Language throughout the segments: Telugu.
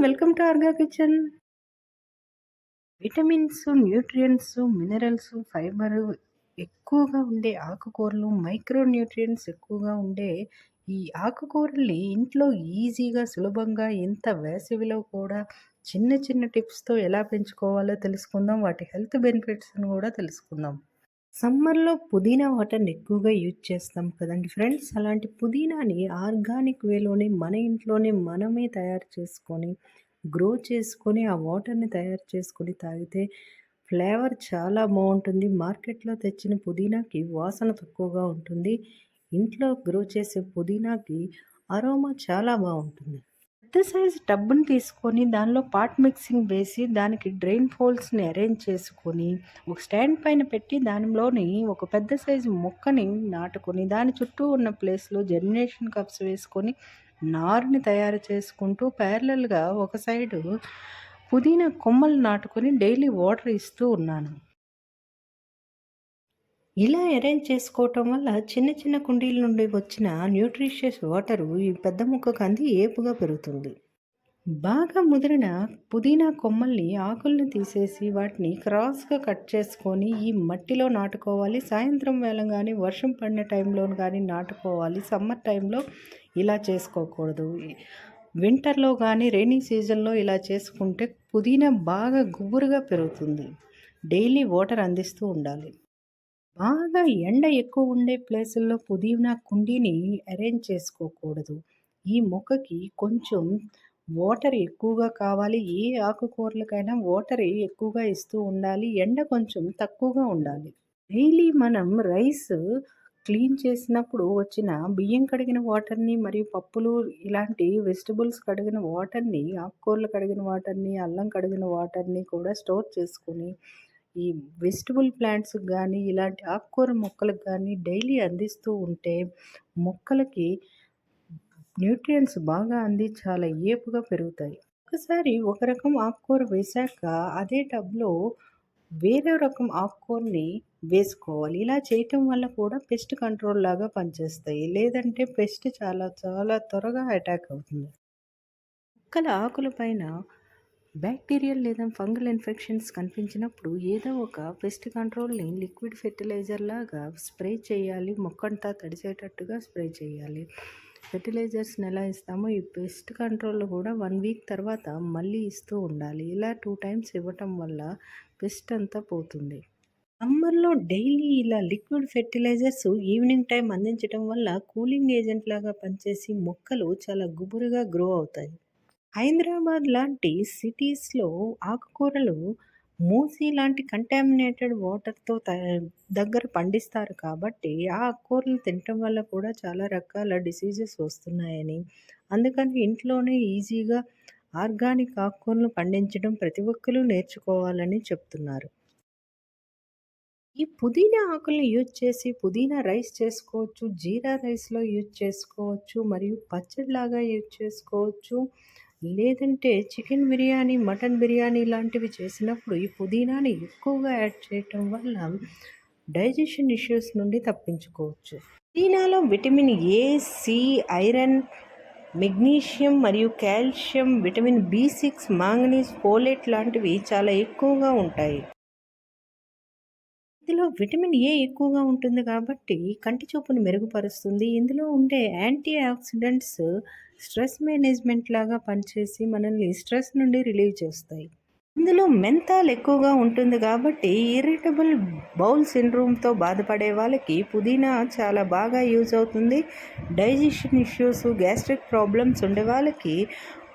Welcome to Orga kitchen. Vitamins, nutrients, minerals, fibre ఎక్కువగా ఉండే ఆకుకూరలు, మైక్రో న్యూట్రియంట్స్ ఎక్కువగా ఉండే ఈ ఆకుకూరల్ని ఇంట్లో ఈజీగా, సులభంగా ఇంత వేసవిలో కూడా చిన్న చిన్న టిప్స్‌తో ఎలా పెంచుకోవాలో తెలుసుకుందాం. వాటి హెల్త్ బెనిఫిట్స్‌ని కూడా తెలుసుకుందాం. సమ్మర్‌లో పుదీనా వాటర్‌ని ఎక్కువగా యూజ్ చేస్తాం కదండీ ఫ్రెండ్స్. అలాంటి పుదీనాని ఆర్గానిక్ వేలోనే మన ఇంట్లోనే మనమే తయారు చేసుకొని, గ్రో చేసుకొని, ఆ వాటర్‌ని తయారు చేసుకొని తాగితే ఫ్లేవర్ చాలా బావుంటుంది. మార్కెట్‌లో తెచ్చిన పుదీనాకి వాసన తక్కువగా ఉంటుంది. ఇంట్లో గ్రో చేసే పుదీనాకి అరోమా చాలా బావుంటుంది. పెద్ద సైజు టబ్‌ని తీసుకొని దానిలో పాట్ మిక్సింగ్ వేసి దానికి డ్రైన్ హోల్స్‌ని అరేంజ్ చేసుకొని, ఒక స్టాండ్ పైన పెట్టి దానిలోని ఒక పెద్ద సైజు మొక్కని నాటుకొని, దాని చుట్టూ ఉన్న ప్లేస్‌లో జర్మినేషన్ కప్స్ వేసుకొని, నారుని తయారు చేసుకుంటూ ప్యారలల్‌గా ఒక సైడు పుదీనా కొమ్మలు నాటుకొని డైలీ వాటర్ ఇస్తూ ఉన్నాను. ఇలా అరేంజ్ చేసుకోవటం వల్ల చిన్న చిన్న కుండీల నుండి వచ్చిన న్యూట్రిషియస్ వాటరు ఈ పెద్ద మొక్కకు అంది ఏపుగా పెరుగుతుంది. బాగా ముదిరిన పుదీనా కొమ్మల్ని, ఆకుల్ని తీసేసి వాటిని క్రాస్‌గా కట్ చేసుకొని ఈ మట్టిలో నాటుకోవాలి. సాయంత్రం వేళ గానీ, వర్షం పడిన టైంలో గానీ నాటుకోవాలి. సమ్మర్ టైంలో ఇలా చేసుకోకూడదు. వింటర్‌లో గానీ, రెయినీ సీజన్‌లో ఇలా చేసుకుంటే పుదీనా బాగా గుబురుగా పెరుగుతుంది. డైలీ వాటర్ అందిస్తూ ఉండాలి. బాగా ఎండ ఎక్కువ ఉండే ప్లేసుల్లో పుదీనా కుండీని అరేంజ్ చేసుకోకూడదు. ఈ మొక్కకి కొంచెం వాటర్ ఎక్కువగా కావాలి. ఏ ఆకుకూరలకైనా వాటర్ ఎక్కువగా ఇస్తూ ఉండాలి. ఎండ కొంచెం తక్కువగా ఉండాలి. డైలీ మనం రైస్ క్లీన్ చేసినప్పుడు వచ్చిన బియ్యం కడిగిన వాటర్‌ని మరియు పప్పులు ఇలాంటి వెజిటబుల్స్ కడిగిన వాటర్‌ని, ఆకుకూరలు కడిగిన వాటర్‌ని, అల్లం కడిగిన వాటర్‌ని కూడా స్టోర్ చేసుకొని, ఈ వెజిటబుల్ ప్లాంట్స్‌కి గానీ, ఇలాంటి ఆకుకూర మొక్కలకు గానీ డైలీ అందిస్తూ ఉంటే మొక్కలకి న్యూట్రియంట్స్ బాగా అంది చాలా ఏపుగా పెరుగుతాయి. ఒకసారి ఒక రకం ఆకుకూర వేశాక అదే టబ్‌లో వేరే రకం ఆకుకూరని వేసుకోవాలి. ఇలా చేయటం వల్ల కూడా పెస్ట్ కంట్రోల్ లాగా పనిచేస్తాయి. లేదంటే పెస్ట్ చాలా చాలా త్వరగా అటాక్ అవుతుంది. మొక్కల ఆకుల పైన బ్యాక్టీరియల్ లేదా ఫంగల్ ఇన్ఫెక్షన్స్ కనిపించినప్పుడు ఏదో ఒక పెస్ట్ కంట్రోల్‌ని లిక్విడ్ ఫెర్టిలైజర్ లాగా స్ప్రే చేయాలి. మొక్కంతా తడిసేటట్టుగా స్ప్రే చేయాలి. ఫెర్టిలైజర్స్‌ని ఎలా ఇస్తామో ఈ పెస్ట్ కంట్రోల్ కూడా 1 వీక్ తర్వాత మళ్ళీ ఇస్తూ ఉండాలి. ఇలా 2 టైమ్స్ ఇవ్వటం వల్ల పెస్ట్ అంతా పోతుంది. సమ్మర్‌లో డైలీ ఇలా లిక్విడ్ ఫెర్టిలైజర్స్ ఈవినింగ్ టైమ్ అందించటం వల్ల కూలింగ్ ఏజెంట్ లాగా పనిచేసి మొక్కలు చాలా గుబురుగా గ్రో అవుతాయి. హైదరాబాద్ లాంటి సిటీస్‌లో ఆకుకూరలు మూసీ లాంటి కంటామినేటెడ్ వాటర్‌తో దగ్గర పండిస్తారు కాబట్టి, ఆ ఆకుకూరలు తినటం వల్ల కూడా చాలా రకాల డిసీజెస్ వస్తున్నాయని, అందుకని ఇంట్లోనే ఈజీగా ఆర్గానిక్ ఆకుకూరలు పండించడం ప్రతి ఒక్కరు నేర్చుకోవాలని చెప్తున్నారు. ఈ పుదీనా ఆకుల్ని యూజ్ చేసి పుదీనా రైస్ చేసుకోవచ్చు. జీరా రైస్‌లో యూజ్ చేసుకోవచ్చు. మరియు పచ్చడిలాగా యూజ్ చేసుకోవచ్చు. లేదంటే చికెన్ బిర్యానీ, మటన్ బిర్యానీ లాంటివి చేసినప్పుడు ఈ పుదీనాని ఎక్కువగా యాడ్ చేయటం వల్ల డైజెషన్ ఇష్యూస్ నుండి తప్పించుకోవచ్చు. పుదీనాలో vitamin A, C, iron, magnesium మరియు కాల్షియం, విటమిన్ బి6, మాంగనీస్, ఫోలేట్ లాంటివి చాలా ఎక్కువగా ఉంటాయి. ఇందులో విటమిన్ ఏ ఎక్కువగా ఉంటుంది కాబట్టి కంటి చూపును మెరుగుపరుస్తుంది. ఇందులో ఉండే యాంటీ ఆక్సిడెంట్స్ స్ట్రెస్ మేనేజ్మెంట్ లాగా పనిచేసి మనల్ని స్ట్రెస్ నుండి రిలీవ్ చేస్తాయి. ఇందులో మెంతాల్ ఎక్కువగా ఉంటుంది కాబట్టి ఇరిటబుల్ బౌల్ సిండ్రోమ్తో బాధపడే వాళ్ళకి పుదీనా చాలా బాగా యూజ్ అవుతుంది. డైజెషన్ ఇష్యూస్, గ్యాస్ట్రిక్ ప్రాబ్లమ్స్ ఉండే వాళ్ళకి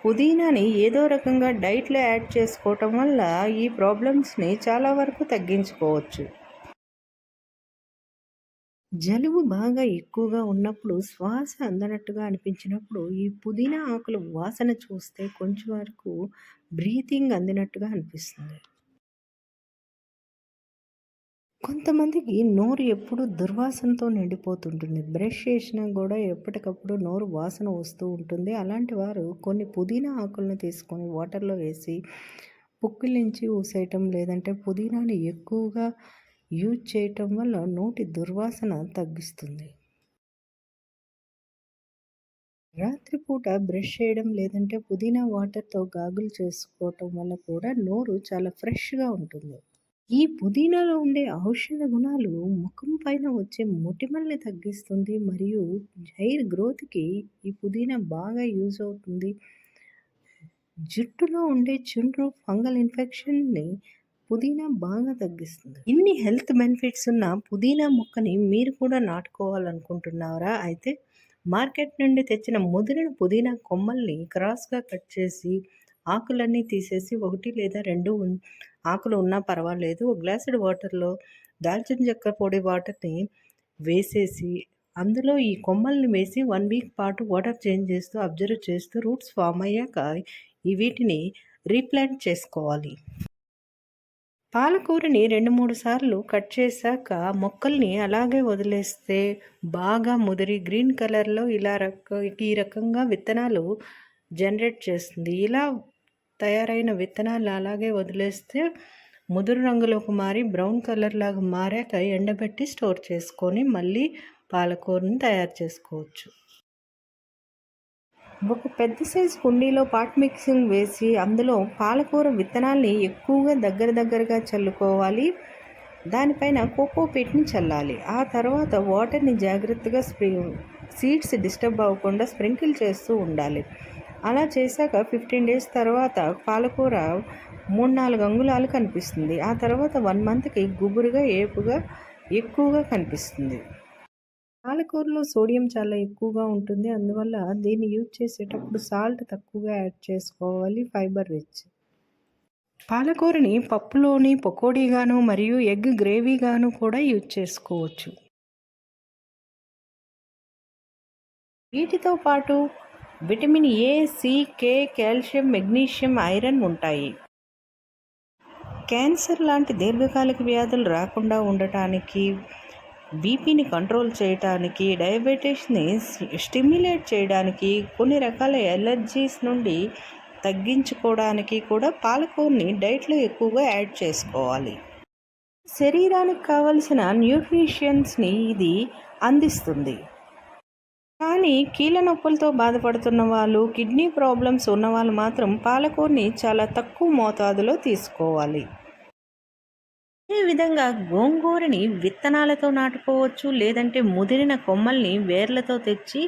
పుదీనాని ఏదో రకంగా డైట్లో యాడ్ చేసుకోవటం వల్ల ఈ ప్రాబ్లమ్స్ని చాలా వరకు తగ్గించుకోవచ్చు. జలుబు బాగా ఎక్కువగా ఉన్నప్పుడు, శ్వాస అందనట్టుగా అనిపించినప్పుడు, ఈ పుదీనా ఆకుల వాసన చూస్తే కొంచెం వరకు బ్రీతింగ్ అందినట్టుగా అనిపిస్తుంది. కొంతమందికి నోరు ఎప్పుడూ దుర్వాసనతో నిండిపోతుంటుంది. బ్రష్ చేసినా గూడా ఎప్పటికప్పుడు నోరు వాసన వస్తూ ఉంటుంది. అలాంటి వారు కొన్ని పుదీనా ఆకులను తీసుకొని వాటర్‌లో వేసి పుక్కిలించి ఊసేయటం, లేదంటే పుదీనాని ఎక్కువగా యూజ్ చేయటం వల్ల నోటి దుర్వాసన తగ్గిస్తుంది. రాత్రిపూట బ్రష్ చేయడం లేదంటే పుదీనా వాటర్‌తో గాగుల్ చేసుకోవటం వల్ల కూడా నోరు చాలా ఫ్రెష్‌గా ఉంటుంది. ఈ పుదీనాలో ఉండే ఔషధ గుణాలు ముఖం పైన వచ్చే మొటిమల్ని తగ్గిస్తుంది మరియు హెయిర్ గ్రోత్‌కి ఈ పుదీనా బాగా యూజ్ అవుతుంది. జుట్టులో ఉండే చుండ్రు, ఫంగల్ ఇన్ఫెక్షన్‌ని పుదీనా బాగా తగ్గిస్తుంది. ఇన్ని హెల్త్ బెనిఫిట్స్ ఉన్న పుదీనా మొక్కని మీరు కూడా నాటుకోవాలనుకుంటున్నారా? అయితే మార్కెట్ నుండి తెచ్చిన ముదిరిన పుదీనా కొమ్మల్ని క్రాస్‌గా కట్ చేసి, ఆకులన్నీ తీసేసి 1 లేదా 2 ఆకులు ఉన్నా పర్వాలేదు. ఒక గ్లాసుడు వాటర్‌లో దాల్చిన చెక్క పొడి వాటర్‌ని వేసేసి, అందులో ఈ కొమ్మల్ని వేసి 1 వీక్ పాటు వాటర్ చేంజ్ చేస్తూ, అబ్జర్వ్ చేస్తూ రూట్స్ ఫార్మ్ అయ్యాక వీటిని రీప్లాంట్ చేసుకోవాలి. పాలకూరని 2, 3 సార్లు కట్ చేశాక మొక్కల్ని అలాగే వదిలేస్తే బాగా ముదిరి గ్రీన్ కలర్‌లో ఈ రకంగా విత్తనాలు జనరేట్ చేస్తుంది. ఇలా తయారైన విత్తనాలు అలాగే వదిలేస్తే ముదురు రంగులోకి మారి బ్రౌన్ కలర్‌లాగా మారాక ఎండబెట్టి స్టోర్ చేసుకొని మళ్ళీ పాలకూరని తయారు చేసుకోవచ్చు. ఒక పెద్ద సైజు కుండీలో పాట్ మిక్సింగ్ వేసి అందులో పాలకూర విత్తనాల్ని ఎక్కువగా దగ్గరగా చల్లుకోవాలి. దానిపైన కోకో పీట్‌ని చల్లాలి. ఆ తర్వాత వాటర్‌ని జాగ్రత్తగా సీడ్స్ డిస్టర్బ్ అవ్వకుండా స్ప్రింకిల్ చేస్తూ ఉండాలి. అలా చేశాక 15 డేస్ తర్వాత పాలకూర 3, 4 అంగుళాలు కనిపిస్తుంది. ఆ తర్వాత 1 మంత్‌కి గుబురుగా, ఏపుగా ఎక్కువగా కనిపిస్తుంది. పాలకూరలో సోడియం చాలా ఎక్కువగా ఉంటుంది. అందువల్ల దీన్ని యూజ్ చేసేటప్పుడు సాల్ట్ తక్కువగా యాడ్ చేసుకోవాలి. Fibre rich. పాలకూరని పప్పులోని పకోడీగాను మరియు ఎగ్ గ్రేవీగాను కూడా యూజ్ చేసుకోవచ్చు. వీటితో పాటు vitamin A, C, K, calcium, magnesium, iron ఉంటాయి. క్యాన్సర్ లాంటి దీర్ఘకాలిక వ్యాధులు రాకుండా ఉండటానికి, బీపీని కంట్రోల్ చేయటానికి, డయాబెటీస్‌ని స్టిమ్యులేట్ చేయడానికి, కొన్ని రకాల ఎలర్జీస్ నుండి తగ్గించుకోవడానికి కూడా పాలకూరని డైట్‌లో ఎక్కువగా యాడ్ చేసుకోవాలి. శరీరానికి కావలసిన న్యూట్రిషన్స్‌ని ఇది అందిస్తుంది. కానీ కీళ్ళ నొప్పులతో బాధపడుతున్న వాళ్ళు, కిడ్నీ ప్రాబ్లమ్స్ ఉన్నవాళ్ళు మాత్రం పాలకూరని చాలా తక్కువ మోతాదులో తీసుకోవాలి. ఈ విధంగా గోంగూరని విత్తనాలతో నాటుకోవచ్చు, లేదంటే ముదిరిన కొమ్మల్ని వేర్లతో తెచ్చి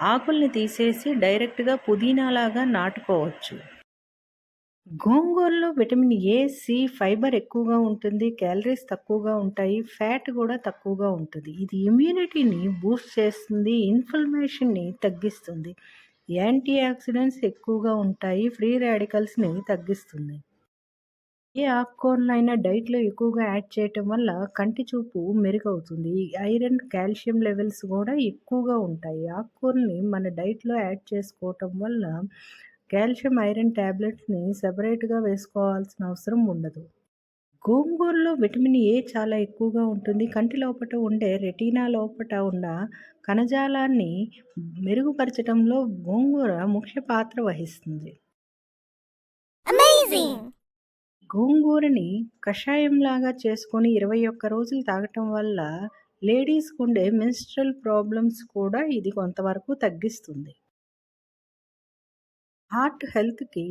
ఆకుల్ని తీసేసి డైరెక్ట్‌గా పుదీనాలాగా నాటుకోవచ్చు. గోంగూరలో విటమిన్ ఏ, సి, ఫైబర్ ఎక్కువగా ఉంటుంది. క్యాలరీస్ తక్కువగా ఉంటాయి. ఫ్యాట్ కూడా తక్కువగా ఉంటుంది. ఇది ఇమ్యూనిటీని బూస్ట్ చేస్తుంది. ఇన్‌ఫ్లమేషన్‌ని తగ్గిస్తుంది. యాంటీ ఆక్సిడెంట్స్ ఎక్కువగా ఉంటాయి. ఫ్రీ రాడికల్స్‌ని తగ్గిస్తుంది. ఏ ఆకుకూరలైనా డైట్‌లో ఎక్కువగా యాడ్ చేయటం వల్ల కంటి చూపు మెరుగవుతుంది. ఐరన్, కాల్షియం లెవెల్స్ కూడా ఎక్కువగా ఉంటాయి. ఆకుకూరల్ని మన డైట్‌లో యాడ్ చేసుకోవటం వల్ల కాల్షియం, ఐరన్ టాబ్లెట్స్‌ని సెపరేట్‌గా వేసుకోవాల్సిన అవసరం ఉండదు. గోంగూరలో విటమిన్ ఏ చాలా ఎక్కువగా ఉంటుంది. కంటి లోపట ఉండే రెటీనా లోపట ఉన్న కణజాలాన్ని మెరుగుపరచటంలో గోంగూర ముఖ్య పాత్ర వహిస్తుంది. గోంగూరని కషాయంలాగా చేసుకొని 21 రోజులు తాగటం వల్ల లేడీస్‌కి ఉండే మెన్స్ట్రుయల్ ప్రాబ్లమ్స్ కూడా ఇది కొంతవరకు తగ్గిస్తుంది. హార్ట్ హెల్త్‌కి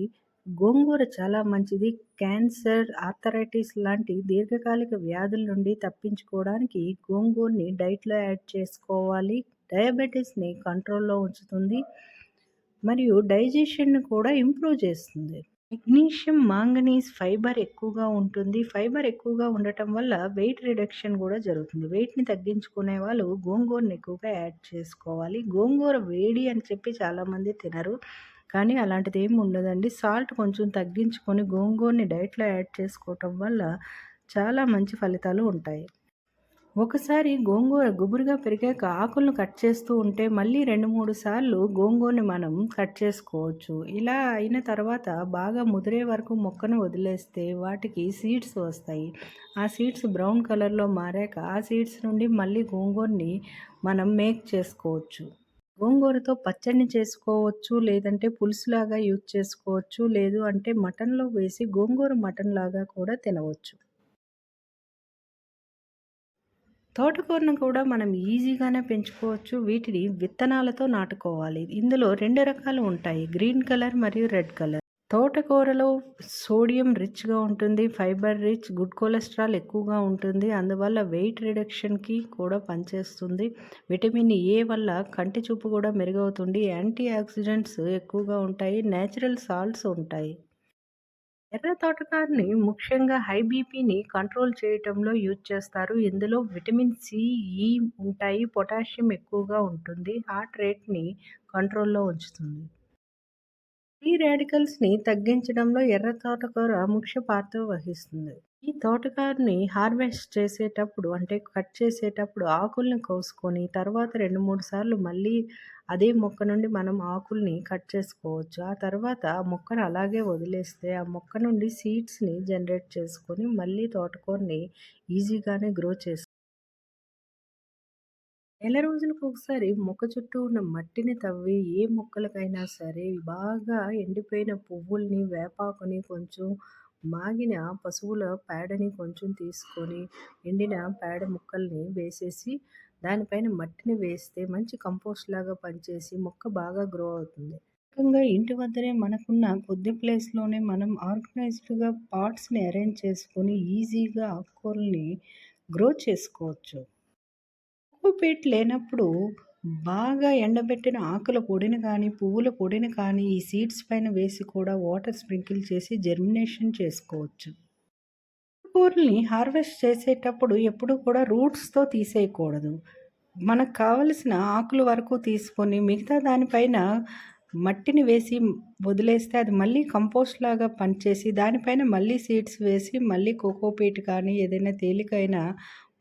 గోంగూర చాలా మంచిది. క్యాన్సర్, ఆర్థరైటిస్ లాంటి దీర్ఘకాలిక వ్యాధుల నుండి తప్పించుకోవడానికి గోంగూరని డైట్‌లో యాడ్ చేసుకోవాలి. డయాబెటిస్‌ని కంట్రోల్‌లో ఉంచుతుంది. మరియు డైజెషన్‌ని కూడా ఇంప్రూవ్ చేస్తుంది. మెగ్నీషియం, మాంగనీస్, ఫైబర్ ఎక్కువగా ఉంటుంది. ఫైబర్ ఎక్కువగా ఉండటం వల్ల వెయిట్ రిడక్షన్ కూడా జరుగుతుంది. వెయిట్‌ని తగ్గించుకునే వాళ్ళు గోంగూరని ఎక్కువగా యాడ్ చేసుకోవాలి. గోంగూర వేడి అని చెప్పి చాలామంది తినరు. కానీ అలాంటిదేమి ఉండదండి. సాల్ట్ కొంచెం తగ్గించుకొని గోంగూరని డైట్‌లో యాడ్ చేసుకోవటం వల్ల చాలా మంచి ఫలితాలు ఉంటాయి. ఒకసారి గోంగూర గుబురుగా పెరిగాక ఆకులను కట్ చేస్తూ ఉంటే మళ్ళీ 2, 3 సార్లు గోంగూరని మనం కట్ చేసుకోవచ్చు. ఇలా అయిన తర్వాత బాగా ముదిరే వరకు మొక్కను వదిలేస్తే వాటికి సీడ్స్ వస్తాయి. ఆ సీడ్స్ బ్రౌన్ కలర్‌లో మారాక ఆ సీడ్స్ నుండి మళ్ళీ గోంగూరని మనం మేక్ చేసుకోవచ్చు. గోంగూరతో పచ్చడిని చేసుకోవచ్చు, లేదంటే పులుసులాగా యూజ్ చేసుకోవచ్చు, లేదు అంటే మటన్‌లో వేసి గోంగూర మటన్ లాగా కూడా తినవచ్చు. తోటకూరను కూడా మనం ఈజీగానే పెంచుకోవచ్చు. వీటిని విత్తనాలతో నాటుకోవాలి. ఇందులో 2 రకాలు ఉంటాయి. గ్రీన్ కలర్ మరియు రెడ్ కలర్. తోటకూరలో సోడియం రిచ్‌గా ఉంటుంది. ఫైబర్ రిచ్, గుడ్ కొలెస్ట్రాల్ ఎక్కువగా ఉంటుంది. అందువల్ల వెయిట్ రిడక్షన్‌కి కూడా పనిచేస్తుంది. విటమిన్ ఏ వల్ల కంటి చూపు కూడా మెరుగవుతుంది. యాంటీ ఆక్సిడెంట్స్ ఎక్కువగా ఉంటాయి. నేచురల్ సాల్ట్స్ ఉంటాయి. ఎర్ర తోటకూరని ముఖ్యంగా హై బీపీని కంట్రోల్ చేయటంలో యూజ్ చేస్తారు. ఇందులో విటమిన్ సి, ఇ ఉంటాయి. పొటాషియం ఎక్కువగా ఉంటుంది. హార్ట్ రేట్‌ని కంట్రోల్‌లో ఉంచుతుంది. ఫ్రీ రాడికల్స్‌ని తగ్గించడంలో ఎర్ర తోటకూర ముఖ్య పాత్ర వహిస్తుంది. ఈ తోటకూరని హార్వెస్ట్ చేసేటప్పుడు అంటే కట్ చేసేటప్పుడు ఆకుల్ని కోసుకొని తర్వాత 2, 3 సార్లు మళ్ళీ అదే మొక్క నుండి మనం ఆకుల్ని కట్ చేసుకోవచ్చు. ఆ తర్వాత ఆ మొక్కను అలాగే వదిలేస్తే ఆ మొక్క నుండి సీడ్స్‌ని జనరేట్ చేసుకొని మళ్ళీ తోటకూరని ఈజీగానే గ్రో నెల రోజులకొకసారి మొక్క చుట్టూ ఉన్న మట్టిని తవ్వి ఏ మొక్కలకైనా సరే బాగా ఎండిపోయిన పువ్వుల్ని, వేపాకుని, కొంచెం మాగిన పశువుల పేడని కొంచెం తీసుకొని, ఎండిన పేడ ముక్కల్ని వేసేసి, దానిపైన మట్టిని వేస్తే మంచి కంపోస్ట్ లాగా పనిచేసి మొక్క బాగా గ్రో అవుతుంది. ముఖ్యంగా ఇంటి వద్దనే మనకున్న కొద్ది ప్లేస్‌లోనే మనం ఆర్గనైజ్డ్‌గా పాట్స్‌ని అరేంజ్ చేసుకొని ఈజీగా ఆకుకూరల్ని గ్రో చేసుకోవచ్చు. కోకోపీట్ లేనప్పుడు బాగా ఎండబెట్టిన ఆకుల పొడిని కానీ, పువ్వుల పొడిని కానీ ఈ సీడ్స్ పైన వేసి కూడా వాటర్ స్ప్రింకిల్ చేసి జెర్మినేషన్ చేసుకోవచ్చు. కూరల్ని హార్వెస్ట్ చేసేటప్పుడు ఎప్పుడూ కూడా రూట్స్‌తో తీసేయకూడదు. మనకు కావలసిన ఆకుల వరకు తీసుకొని మిగతా దానిపైన మట్టిని వేసి వదిలేస్తే అది మళ్ళీ కంపోస్ట్ లాగా పనిచేసి దానిపైన మళ్ళీ సీడ్స్ వేసి మళ్ళీ కోకోపీట్ కానీ ఏదైనా తేలికైన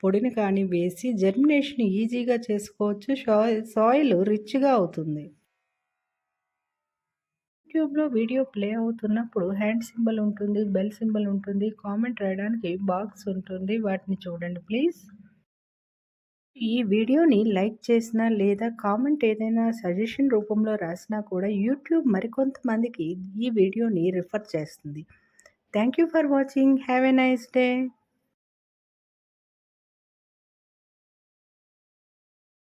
పొడిని కానీ వేసి జెర్మినేషన్ ఈజీగా చేసుకోవచ్చు. సాయిల్ రిచ్‌గా అవుతుంది. యూట్యూబ్‌లో వీడియో ప్లే అవుతున్నప్పుడు హ్యాండ్ సింబల్ ఉంటుంది, బెల్ సింబల్ ఉంటుంది, కామెంట్ రాయడానికి బాక్స్ ఉంటుంది. వాటిని చూడండి ప్లీజ్. ఈ వీడియోని లైక్ చేసినా లేదా కామెంట్ ఏదైనా సజెషన్ రూపంలో రాసినా కూడా యూట్యూబ్ మరికొంతమందికి ఈ వీడియోని రిఫర్ చేస్తుంది. Thank you for watching. Have a nice day.